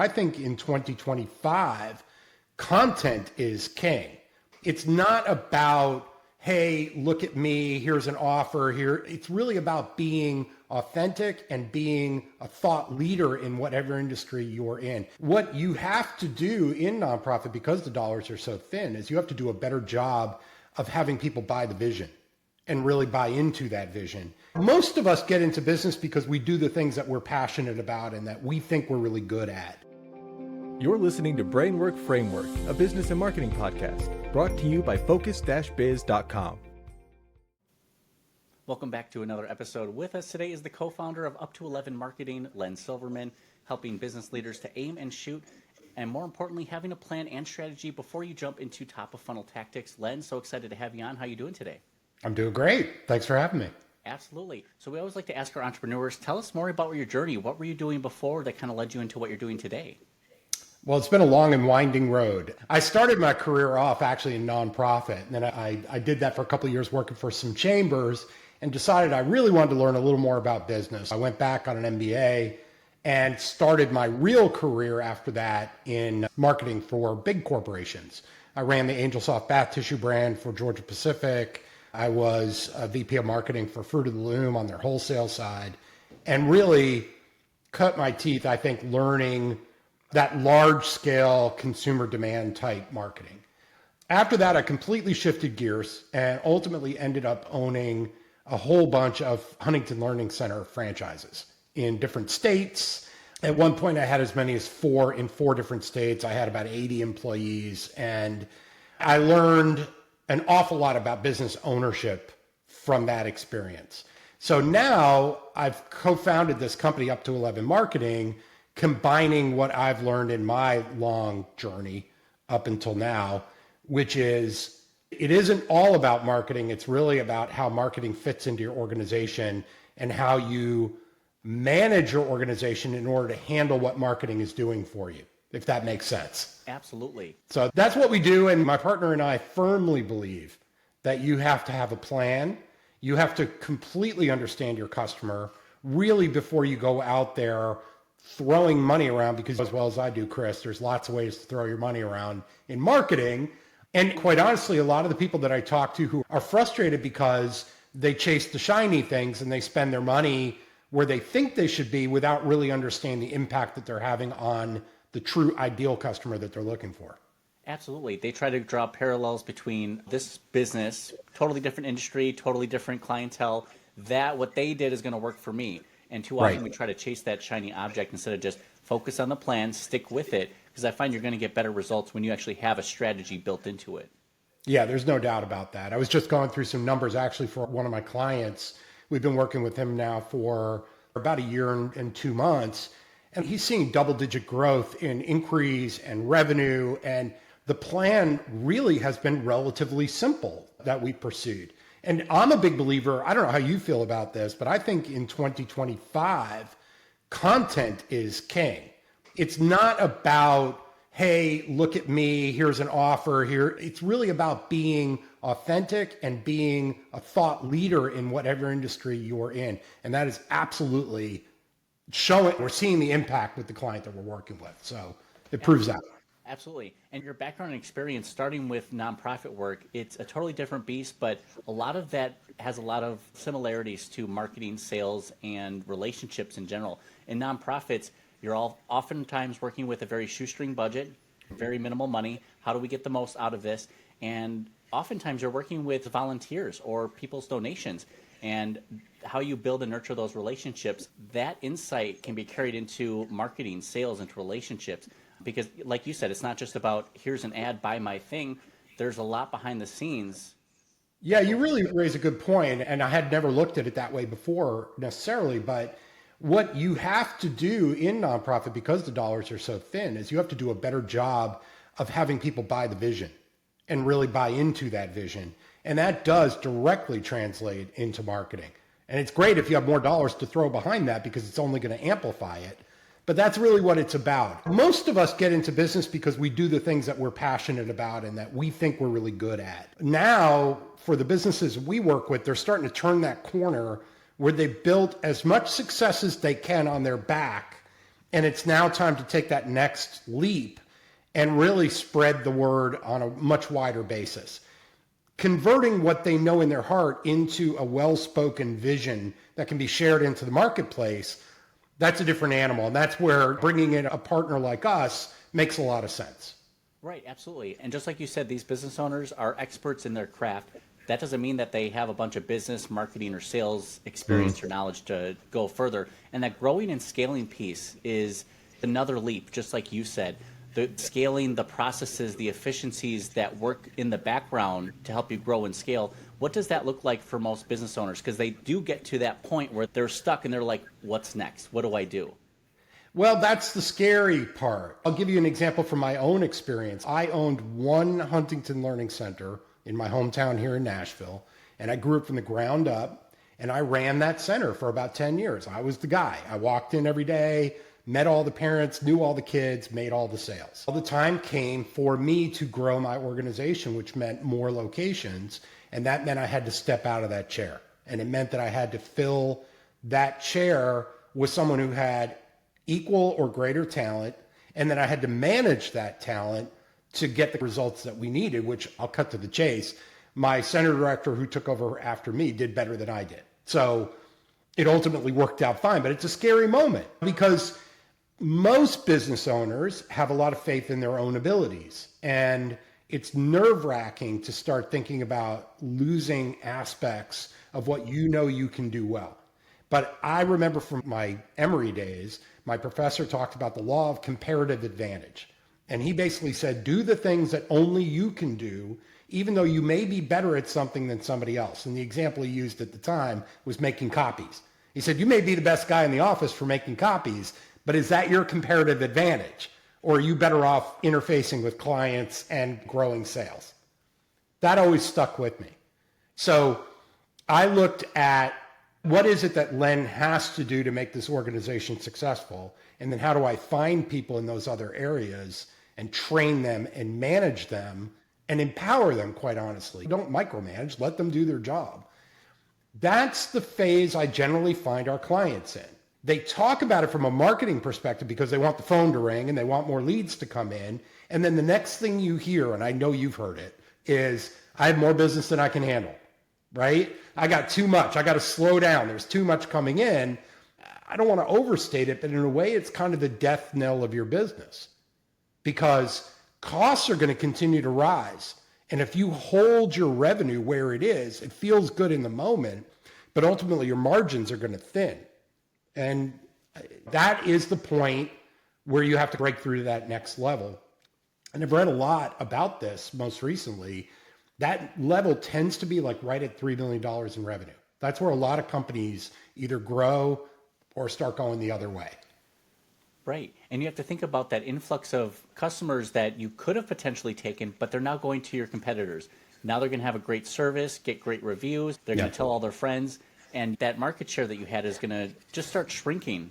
I think in 2025, content is king. It's not about, hey, look at me, here's an offer here. It's really about being authentic and being a thought leader in whatever industry you're in. What you have to do in nonprofit, because the dollars are so thin, is you have to do a better job of having people buy the vision and really buy into that vision. Most of us get into business because we do the things that we're passionate about and that we think we're really good at. You're listening to Brainwork Framework, a business and marketing podcast, brought to you by focus-biz.com. Welcome back to another episode. With us today is the co-founder of Up to 11 Marketing, Len Silverman, helping business leaders to aim and shoot, and more importantly, having a plan and strategy before you jump into top of funnel tactics. Len, so excited to have you on. How are you doing today? I'm doing great. Thanks for having me. Absolutely. So we always like to ask our entrepreneurs, tell us more about your journey. What were you doing before that kind of led you into what you're doing today? Well, it's been a long and winding road. I started my career off actually in nonprofit, and then I did that for a couple of years working for some chambers and decided I really wanted to learn a little more about business. I went back on an MBA and started my real career after that in marketing for big corporations. I ran the AngelSoft bath tissue brand for Georgia Pacific. I was a VP of marketing for Fruit of the Loom on their wholesale side, and really cut my teeth, I think, learning that large scale consumer demand type marketing. After that, I completely shifted gears and ultimately ended up owning a whole bunch of Huntington Learning Center franchises in different states. At one point, I had as many as four in 4 different states. I had about 80 employees, and I learned an awful lot about business ownership from that experience. So now I've co-founded this company, Up to 11 Marketing, combining what I've learned in my long journey up until now, which is it isn't all about marketing. It's really about how marketing fits into your organization and how you manage your organization in order to handle what marketing is doing for you, if that makes sense. Absolutely. So that's what we do. And my partner and I firmly believe that you have to have a plan. You have to completely understand your customer really before you go out there throwing money around, because as well as I do, Chris, there's lots of ways to throw your money around in marketing. And quite honestly, a lot of the people that I talk to who are frustrated because they chase the shiny things and they spend their money where they think they should be without really understanding the impact that they're having on the true ideal customer that they're looking for. Absolutely. They try to draw parallels between this business, totally different industry, totally different clientele, that what they did is going to work for me. And too often we try to chase that shiny object instead of just focus on the plan, stick with it, because I find you're going to get better results when you actually have a strategy built into it. Yeah, there's no doubt about that. I was just going through some numbers actually for one of my clients. We've been working with him now for about a year and 2 months, and he's seeing double-digit growth in inquiries and revenue, and the plan really has been relatively simple that we pursued. And I'm a big believer, I don't know how you feel about this, but I think in 2025, content is king. It's not about, hey, look at me, here's an offer here. It's really about being authentic and being a thought leader in whatever industry you're in. And that is absolutely showing, we're seeing the impact with the client that we're working with. So it proves that. Absolutely. And your background and experience starting with nonprofit work, it's a totally different beast, but a lot of that has a lot of similarities to marketing, sales, and relationships in general. In nonprofits, you're all oftentimes working with a very shoestring budget, very minimal money. How do we get the most out of this? And oftentimes you're working with volunteers or people's donations. And how you build and nurture those relationships, that insight can be carried into marketing, sales, into relationships. Because like you said, it's not just about here's an ad, buy my thing. There's a lot behind the scenes. Yeah, you really raise a good point. And I had never looked at it that way before necessarily, but what you have to do in nonprofit, because the dollars are so thin, is you have to do a better job of having people buy the vision and really buy into that vision. And that does directly translate into marketing. And it's great if you have more dollars to throw behind that because it's only going to amplify it. But that's really what it's about. Most of us get into business because we do the things that we're passionate about and that we think we're really good at. Now, for the businesses we work with, they're starting to turn that corner where they've built as much success as they can on their back And it's now time to take that next leap and really spread the word on a much wider basis. Converting what they know in their heart into a well-spoken vision that can be shared into the marketplace, that's a different animal. And that's where bringing in a partner like us makes a lot of sense. Right, absolutely. And just like you said, these business owners are experts in their craft. That doesn't mean that they have a bunch of business, marketing, or sales experience or knowledge to go further. And that growing and scaling piece is another leap, just like you said. The scaling, the processes, the efficiencies that work in the background to help you grow and scale. What does that look like for most business owners? Because they do get to that point where they're stuck and they're like, what's next? What do I do? Well, that's the scary part. I'll give you an example from my own experience. I owned one Huntington Learning Center in my hometown here in Nashville, and I grew it from the ground up, and I ran that center for about 10 years. I was the guy. I walked in every day, met all the parents, knew all the kids, made all the sales. All the time came for me to grow my organization, which meant more locations, and that meant I had to step out of that chair. And it meant that I had to fill that chair with someone who had equal or greater talent, and then I had to manage that talent to get the results that we needed, which I'll cut to the chase. My center director who took over after me did better than I did. So it ultimately worked out fine, but it's a scary moment because most business owners have a lot of faith in their own abilities, and it's nerve-wracking to start thinking about losing aspects of what you know you can do well. But I remember from my Emory days, my professor talked about the law of comparative advantage. And he basically said, do the things that only you can do, even though you may be better at something than somebody else. And the example he used at the time was making copies. He said, you may be the best guy in the office for making copies, but is that your comparative advantage? Or are you better off interfacing with clients and growing sales? That always stuck with me. So I looked at what is it that Len has to do to make this organization successful? And then how do I find people in those other areas and train them and manage them and empower them, quite honestly? Don't micromanage, let them do their job. That's the phase I generally find our clients in. They talk about it from a marketing perspective because they want the phone to ring and they want more leads to come in. And then the next thing you hear, and I know you've heard it, is I have more business than I can handle, right? I got too much. I got to slow down. There's too much coming in. I don't want to overstate it, but in a way, it's kind of the death knell of your business because costs are going to continue to rise. And if you hold your revenue where it is, it feels good in the moment, but ultimately your margins are going to thin. And that is the point where you have to break through to that next level. And I've read a lot about this most recently. That level tends to be like right at $3 million in revenue. That's where a lot of companies either grow or start going the other way. Right. And you have to think about that influx of customers that you could have potentially taken, but they're now going to your competitors. Now they're going to have a great service, get great reviews. They're going to tell all their friends. And that market share that you had is going to just start shrinking.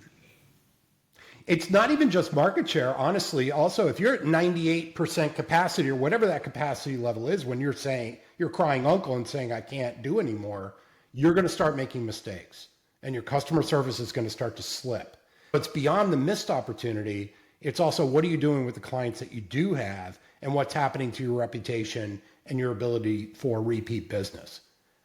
It's not even just market share, honestly. Also, if you're at 98% capacity or whatever that capacity level is, when you're saying, you're crying uncle and saying, I can't do anymore, you're going to start making mistakes and your customer service is going to start to slip. But it's beyond the missed opportunity. It's also, what are you doing with the clients that you do have and what's happening to your reputation and your ability for repeat business?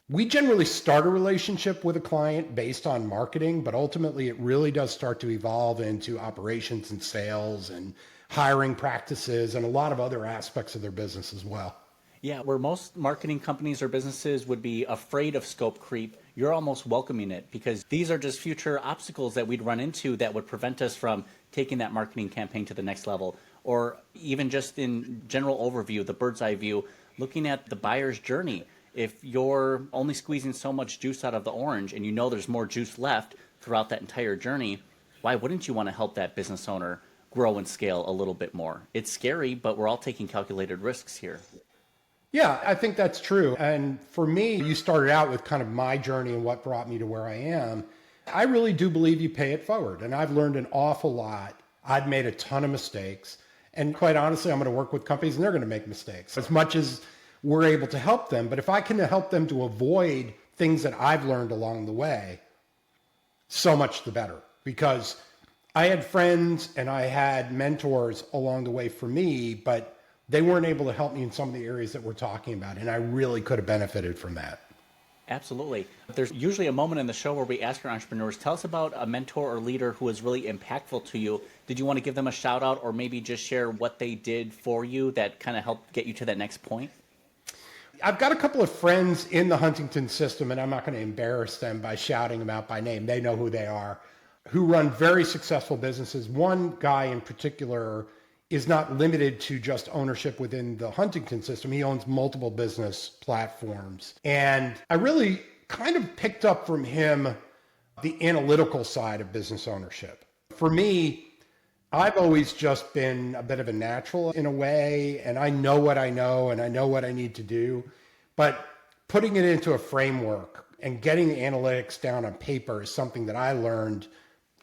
We generally start a relationship with a client based on marketing, but ultimately it really does start to evolve into operations and sales and hiring practices and a lot of other aspects of their business as well. Yeah, where most marketing companies or businesses would be afraid of scope creep, you're almost welcoming it because these are just future obstacles that we'd run into that would prevent us from taking that marketing campaign to the next level. Or even just in general overview, the bird's eye view, looking at the buyer's journey. If you're only squeezing so much juice out of the orange and you know there's more juice left throughout that entire journey, why wouldn't you want to help that business owner grow and scale a little bit more? It's scary, but we're all taking calculated risks here. Yeah, I think that's true. And for me, you started out with kind of my journey and what brought me to where I am. I really do believe you pay it forward. And I've learned an awful lot. I've made a ton of mistakes. And quite honestly, I'm going to work with companies and they're going to make mistakes as much as we're able to help them. But if I can help them to avoid things that I've learned along the way, so much the better. Because I had friends and I had mentors along the way for me, but they weren't able to help me in some of the areas that we're talking about. And I really could have benefited from that. Absolutely. There's usually a moment in the show where we ask our entrepreneurs, tell us about a mentor or leader who was really impactful to you. Did you want to give them a shout out or maybe just share what they did for you that kind of helped get you to that next point? I've got a couple of friends in the Huntington system, and I'm not going to embarrass them by shouting them out by name. They know who they are, who run very successful businesses. One guy in particular is not limited to just ownership within the Huntington system. He owns multiple business platforms. And I really kind of picked up from him the analytical side of business ownership. For me, I've always just been a bit of a natural in a way, and I know what I know and I know what I need to do. But putting it into a framework and getting the analytics down on paper is something that I learned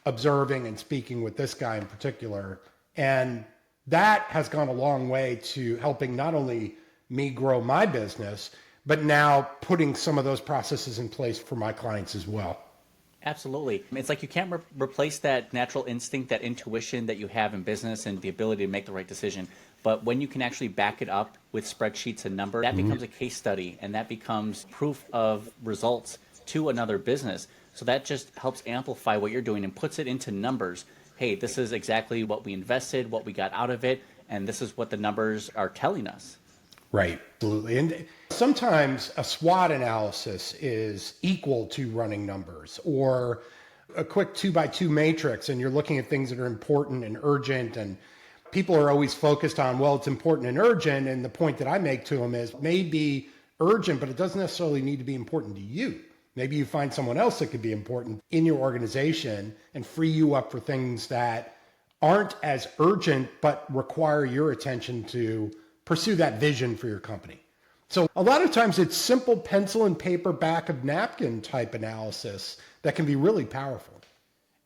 observing and speaking with this guy in particular. And that has gone a long way to helping not only me grow my business, but now putting some of those processes in place for my clients as well. Absolutely. It's like you can't replace that natural instinct, that intuition that you have in business and the ability to make the right decision. But when you can actually back it up with spreadsheets and numbers, that becomes a case study and that becomes proof of results to another business. So that just helps amplify what you're doing and puts it into numbers. Hey, this is exactly what we invested, what we got out of it, and this is what the numbers are telling us. Right, absolutely. And sometimes a SWOT analysis is equal to running numbers, or a quick 2x2 matrix, and you're looking at things that are important and urgent, and people are always focused on, well, it's important and urgent, and the point that I make to them is, it may be urgent, but it doesn't necessarily need to be important to you. Maybe you find someone else that could be important in your organization and free you up for things that aren't as urgent, but require your attention to pursue that vision for your company. So a lot of times it's simple pencil and paper, back of napkin type analysis that can be really powerful.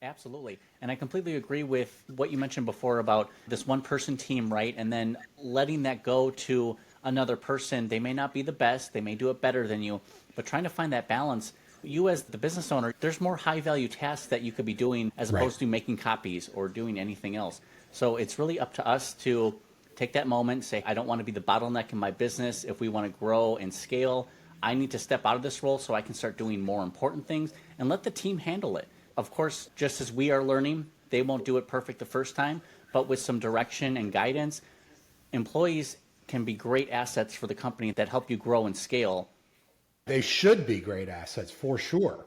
Absolutely. And I completely agree with what you mentioned before about this one person team, right? And then letting that go to another person. They may not be the best, they may do it better than you, but trying to find that balance. You as the business owner, there's more high value tasks that you could be doing as opposed to making copies or doing anything else. So it's really up to us to take that moment, say, I don't want to be the bottleneck in my business. If we want to grow and scale, I need to step out of this role so I can start doing more important things and let the team handle it. Of course, just as we are learning, they won't do it perfect the first time, but with some direction and guidance, employees can be great assets for the company that help you grow and scale. They should be great assets for sure.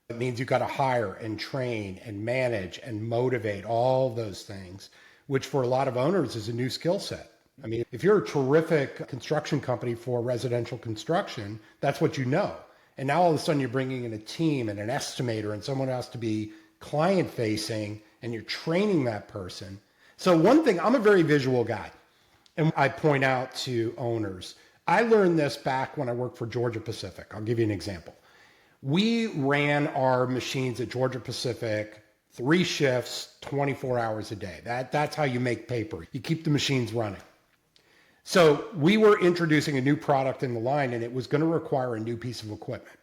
It means you've got to hire and train and manage and motivate, all those things, which for a lot of owners is a new skill set. I mean, if you're a terrific construction company for residential construction, that's what you know. And now all of a sudden you're bringing in a team and an estimator and someone has to be client facing and you're training that person. So one thing, I'm a very visual guy and I point out to owners, I learned this back when I worked for Georgia Pacific. I'll give you an example. We ran our machines at Georgia Pacific 3 shifts, 24 hours a day. That's how you make paper. You keep the machines running. So we were introducing a new product in the line and it was going to require a new piece of equipment.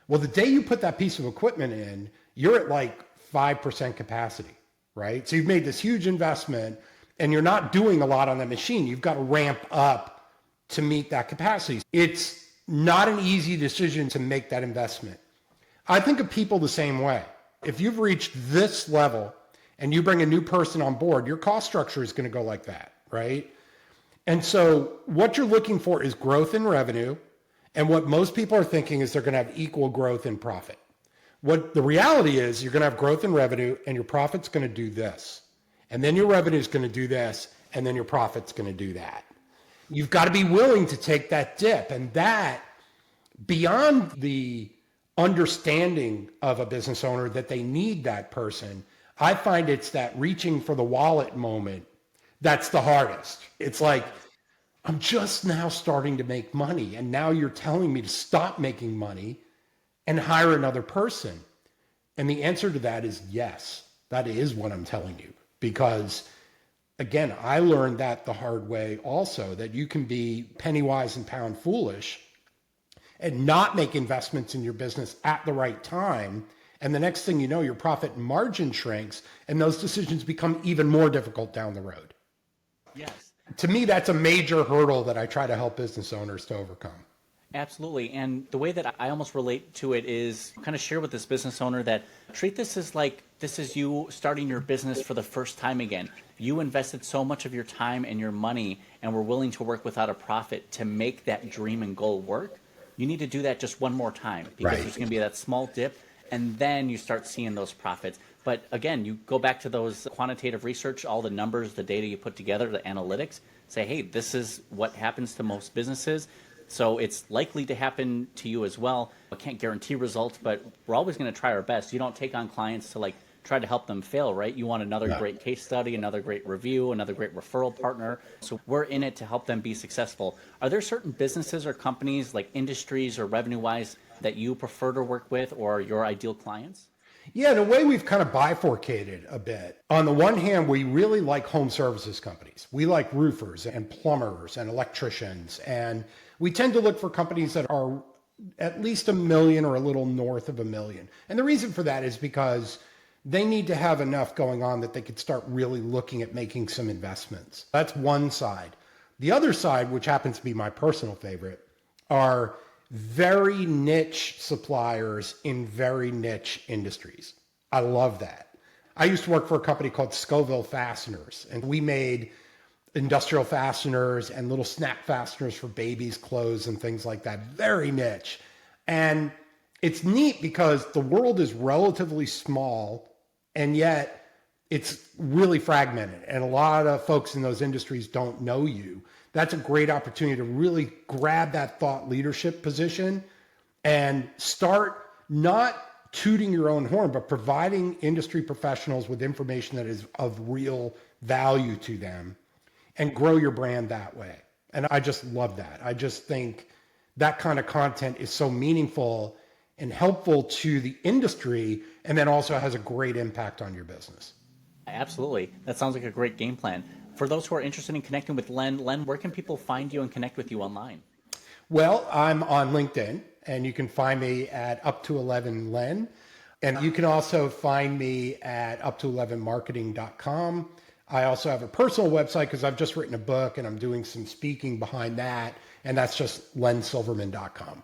Well, the day you put that piece of equipment in, you're at like 5% capacity, right? So you've made this huge investment and you're not doing a lot on that machine. You've got to ramp up to meet that capacity. It's not an easy decision to make that investment. I think of people the same way. If you've reached this level and you bring a new person on board, your cost structure is going to go like that, right? And so what you're looking for is growth in revenue. And what most people are thinking is they're going to have equal growth in profit. What the reality is, you're going to have growth in revenue and your profit's going to do this. And then your revenue is going to do this. And then your profit's going to do that. You've got to be willing to take that dip. And that, beyond the understanding of a business owner that they need that person, I find it's that reaching for the wallet moment that's the hardest. It's like, I'm just now starting to make money and now you're telling me to stop making money and hire another person. And the answer to that is yes, that is what I'm telling you. Because again, I learned that the hard way also, that you can be penny wise and pound foolish and not make investments in your business at the right time And the next thing you know, your profit and margin shrinks, and those decisions become even more difficult down the road. Yes. To me, that's a major hurdle that I try to help business owners to overcome. Absolutely. And the way that I almost relate to it is kind of share with this business owner that treat this as like this is you starting your business for the first time again. You invested so much of your time and your money and were willing to work without a profit to make that dream and goal work. You need to do that just one more time because Right. there's going to be that small dip and then you start seeing those profits. But again, you go back to those quantitative research, all the numbers, the data you put together, the analytics, say, hey, this is what happens to most businesses. So it's likely to happen to you as well. I can't guarantee results, but we're always going to try our best. You don't take on clients to like try to help them fail, right? You want another great case study, another great review, another great referral partner. So we're in it to help them be successful. Are there certain businesses or companies, like industries or revenue-wise, that you prefer to work with or your ideal clients? Yeah, in a way, we've kind of bifurcated a bit. On the one hand, we really like home services companies. We like roofers and plumbers and electricians. And we tend to look for companies that are at least 1 million or a little north of 1 million. And the reason for that is because they need to have enough going on that they could start really looking at making some investments. That's one side. The other side, which happens to be my personal favorite, are very niche suppliers in very niche industries. I love that. I used to work for a company called Scoville Fasteners, and we made industrial fasteners and little snap fasteners for babies' clothes and things like that. Very niche. And it's neat because the world is relatively small, and yet it's really fragmented. And a lot of folks in those industries don't know you. That's a great opportunity to really grab that thought leadership position and start not tooting your own horn, but providing industry professionals with information that is of real value to them and grow your brand that way. And I just love that. I just think that kind of content is so meaningful and helpful to the industry, and then also has a great impact on your business. Absolutely. That sounds like a great game plan. For those who are interested in connecting with Len, where can people find you and connect with you online? Well, I'm on LinkedIn, and you can find me at up to 11 Len. And you can also find me at up to11marketing.com. I also have a personal website because I've just written a book and I'm doing some speaking behind that. And that's just lensilverman.com.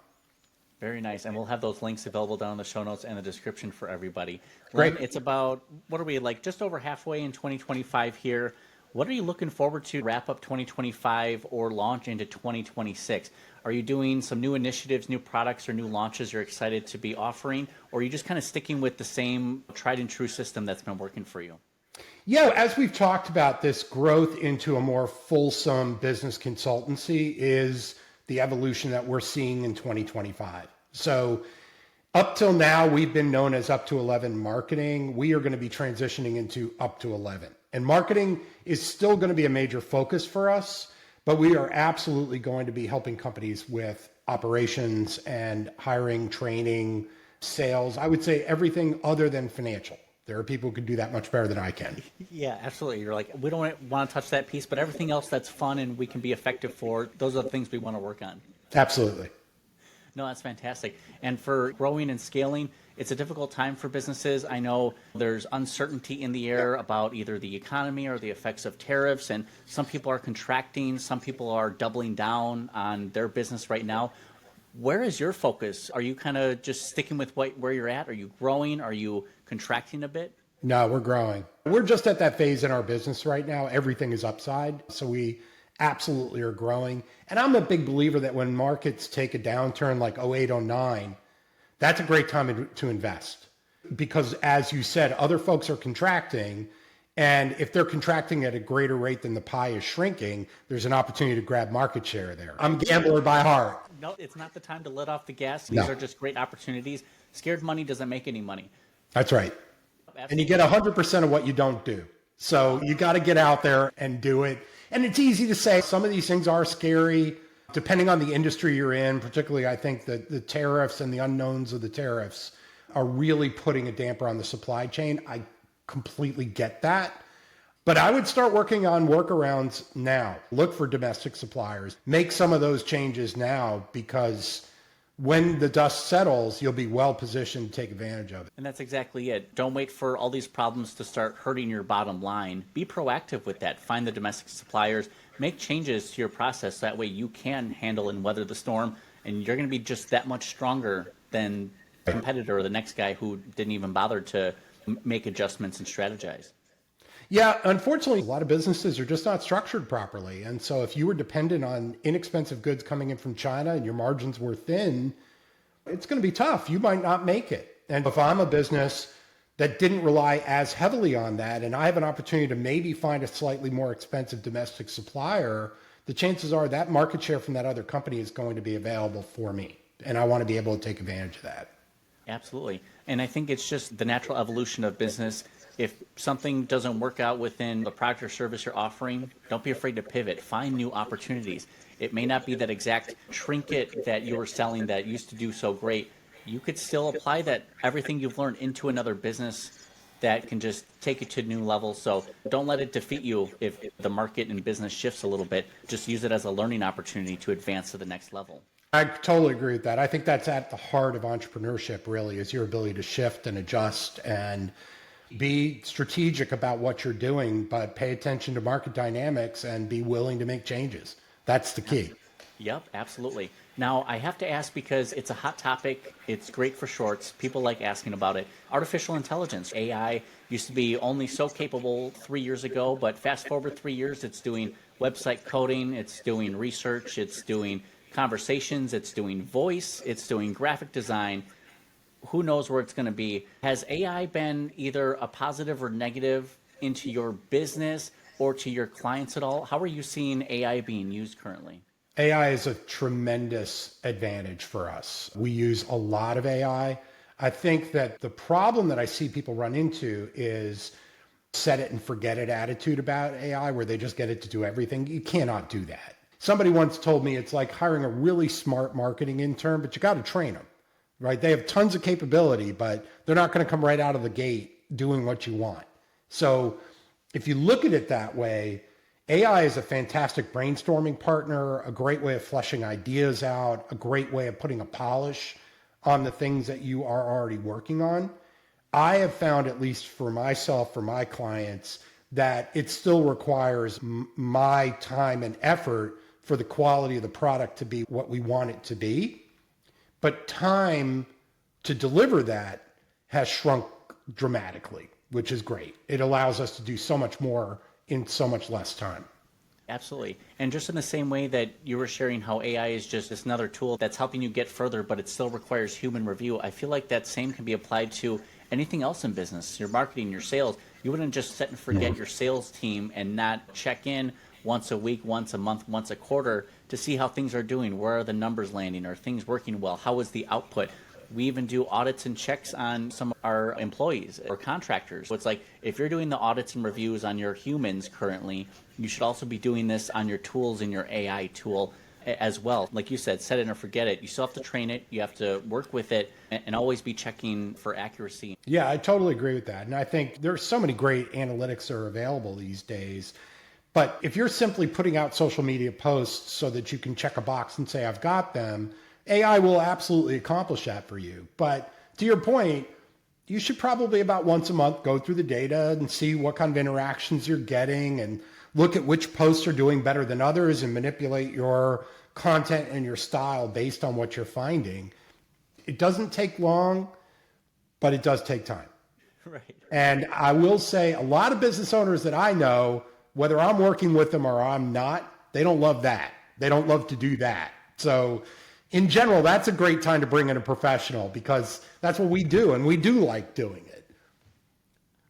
Very nice. And we'll have those links available down in the show notes and the description for everybody. Great. Len, it's about, what are we, like just over halfway in 2025 here. What are you looking forward to wrap up 2025 or launch into 2026? Are you doing some new initiatives, new products, or new launches you're excited to be offering? Or are you just kind of sticking with the same tried and true system that's been working for you? Yeah, as we've talked about, this growth into a more fulsome business consultancy is the evolution that we're seeing in 2025. So up till now, we've been known as Up to 11 Marketing. We are going to be transitioning into Up to 11. And marketing is still going to be a major focus for us, but we are absolutely going to be helping companies with operations and hiring, training, sales. I would say everything other than financial. There are people who can do that much better than I can. Yeah, absolutely. You're like, we don't want to touch that piece, but everything else that's fun and we can be effective for, those are the things we want to work on. Absolutely. No, that's fantastic. And for growing and scaling, it's a difficult time for businesses. I know there's uncertainty in the air about either the economy or the effects of tariffs, and some people are contracting, some people are doubling down on their business right now. Where is your focus? Are you kind of just sticking with where you're at? Are you growing? Are you contracting a bit? No, we're growing. We're just at that phase in our business right now. Everything is upside. So we absolutely are growing. And I'm a big believer that when markets take a downturn like 08, 09, that's a great time to invest. Because as you said, other folks are contracting. And if they're contracting at a greater rate than the pie is shrinking, there's an opportunity to grab market share there. I'm a gambler by heart. No, it's not the time to let off the gas. These are just great opportunities. Scared money doesn't make any money. That's right. Absolutely. And you get 100% of what you don't do. So you got to get out there and do it. And it's easy to say some of these things are scary, depending on the industry you're in. Particularly, I think that the tariffs and the unknowns of the tariffs are really putting a damper on the supply chain. I completely get that. But I would start working on workarounds now. Look for domestic suppliers. Make some of those changes now, because when the dust settles, you'll be well positioned to take advantage of it. And that's exactly it. Don't wait for all these problems to start hurting your bottom line. Be proactive with that. Find the domestic suppliers, make changes to your process. That way you can handle and weather the storm, and you're going to be just that much stronger than the competitor or the next guy who didn't even bother to make adjustments and strategize. Yeah, unfortunately, a lot of businesses are just not structured properly. And so if you were dependent on inexpensive goods coming in from China and your margins were thin, it's going to be tough. You might not make it. And if I'm a business that didn't rely as heavily on that, and I have an opportunity to maybe find a slightly more expensive domestic supplier, the chances are that market share from that other company is going to be available for me. And I want to be able to take advantage of that. Absolutely. And I think it's just the natural evolution of business. If something doesn't work out within the product or service you're offering, don't be afraid to pivot. Find new opportunities. It may not be that exact trinket that you were selling that used to do so great. You could still apply that everything you've learned into another business that can just take you to new levels. So don't let it defeat you if the market and business shifts a little bit. Just use it as a learning opportunity to advance to the next level. I totally agree with that. I think that's at the heart of entrepreneurship, really, is your ability to shift and adjust and be strategic about what you're doing, but pay attention to market dynamics and be willing to make changes. That's the key. Yep, absolutely. Now, I have to ask because it's a hot topic. It's great for shorts. People like asking about it. Artificial intelligence, AI, used to be only so capable 3 years ago, but fast forward 3 years, it's doing website coding, it's doing research, it's doing conversations, it's doing voice, it's doing graphic design. Who knows where it's going to be? Has AI been either a positive or negative into your business or to your clients at all? How are you seeing AI being used currently? AI is a tremendous advantage for us. We use a lot of AI. I think that the problem that I see people run into is set it and forget it attitude about AI, where they just get it to do everything. You cannot do that. Somebody once told me it's like hiring a really smart marketing intern, but you got to train them, right? They have tons of capability, but they're not going to come right out of the gate doing what you want. So if you look at it that way, AI is a fantastic brainstorming partner, a great way of fleshing ideas out, a great way of putting a polish on the things that you are already working on. I have found, at least for myself, for my clients, that it still requires my time and effort for the quality of the product to be what we want it to be. But time to deliver that has shrunk dramatically, which is great. It allows us to do so much more in so much less time. Absolutely. And just in the same way that you were sharing how AI is just this another tool that's helping you get further, but it still requires human review, I feel like that same can be applied to anything else in business, your marketing, your sales. You wouldn't just set and forget your sales team and not check in once a week, once a month, once a quarter to see how things are doing. Where are the numbers landing? Are things working well? How is the output? We even do audits and checks on some of our employees or contractors. So it's like, if you're doing the audits and reviews on your humans currently, you should also be doing this on your tools in your AI tool as well. Like you said, set it and forget it. You still have to train it. You have to work with it and always be checking for accuracy. Yeah, I totally agree with that. And I think there's so many great analytics that are available these days. But if you're simply putting out social media posts so that you can check a box and say, I've got them, AI will absolutely accomplish that for you. But to your point, you should probably about once a month go through the data and see what kind of interactions you're getting and look at which posts are doing better than others and manipulate your content and your style based on what you're finding. It doesn't take long, but it does take time. Right. And I will say a lot of business owners that I know, whether I'm working with them or I'm not, they don't love that. They don't love to do that. So in general, that's a great time to bring in a professional because that's what we do, and we do like doing it.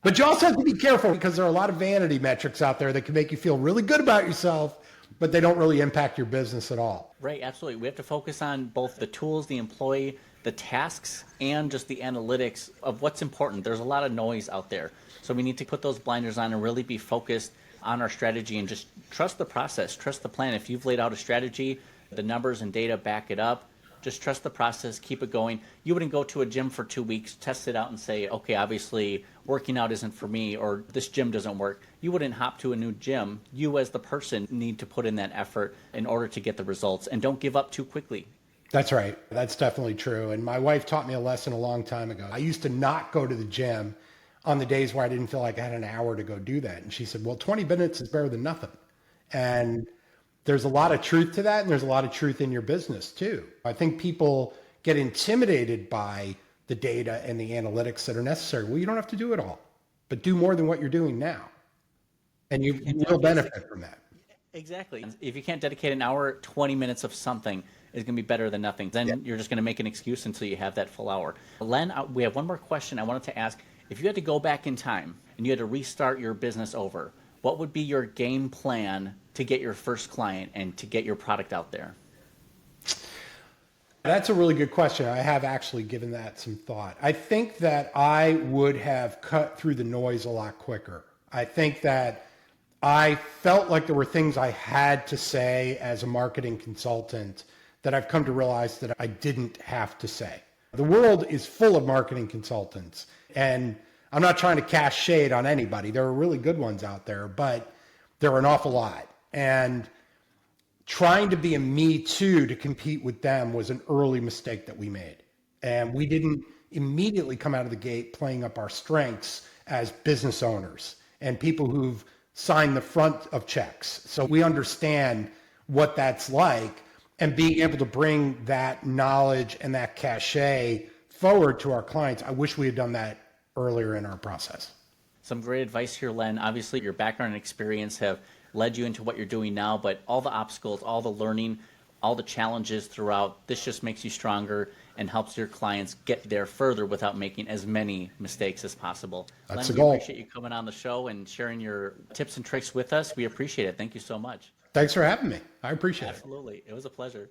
But you also have to be careful because there are a lot of vanity metrics out there that can make you feel really good about yourself, but they don't really impact your business at all. Right, absolutely. We have to focus on both the tools, the employee, the tasks, and just the analytics of what's important. There's a lot of noise out there. So we need to put those blinders on and really be focused on our strategy and just trust the process, trust the plan. If you've laid out a strategy, the numbers and data back it up, just trust the process, keep it going. You wouldn't go to a gym for 2 weeks, test it out and say, okay, obviously working out isn't for me or this gym doesn't work. You wouldn't hop to a new gym. You as the person need to put in that effort in order to get the results, and don't give up too quickly. That's right. That's definitely true. And my wife taught me a lesson a long time ago. I used to not go to the gym on the days where I didn't feel like I had an hour to go do that. And she said, well, 20 minutes is better than nothing. And there's a lot of truth to that. And there's a lot of truth in your business too. I think people get intimidated by the data and the analytics that are necessary. Well, you don't have to do it all, but do more than what you're doing now. And you will benefit from that. Exactly. If you can't dedicate an hour, 20 minutes of something is going to be better than nothing. Then you're just going to make an excuse until you have that full hour. Len, we have one more question I wanted to ask. If you had to go back in time and you had to restart your business over, what would be your game plan to get your first client and to get your product out there? That's a really good question. I have actually given that some thought. I think that I would have cut through the noise a lot quicker. I think that I felt like there were things I had to say as a marketing consultant that I've come to realize that I didn't have to say. The world is full of marketing consultants, and I'm not trying to cast shade on anybody. There are really good ones out there, but there are an awful lot. And trying to be a me too to compete with them was an early mistake that we made. And we didn't immediately come out of the gate playing up our strengths as business owners and people who've signed the front of checks. So we understand what that's like, and being able to bring that knowledge and that cachet forward to our clients. I wish we had done that earlier in our process. Some great advice here, Len. Obviously, your background and experience have led you into what you're doing now, but all the obstacles, all the learning, all the challenges throughout, this just makes you stronger and helps your clients get there further without making as many mistakes as possible. That's Len, the goal. We appreciate you coming on the show and sharing your tips and tricks with us. We appreciate it. Thank you so much. Thanks for having me. I appreciate it. Absolutely. It was a pleasure.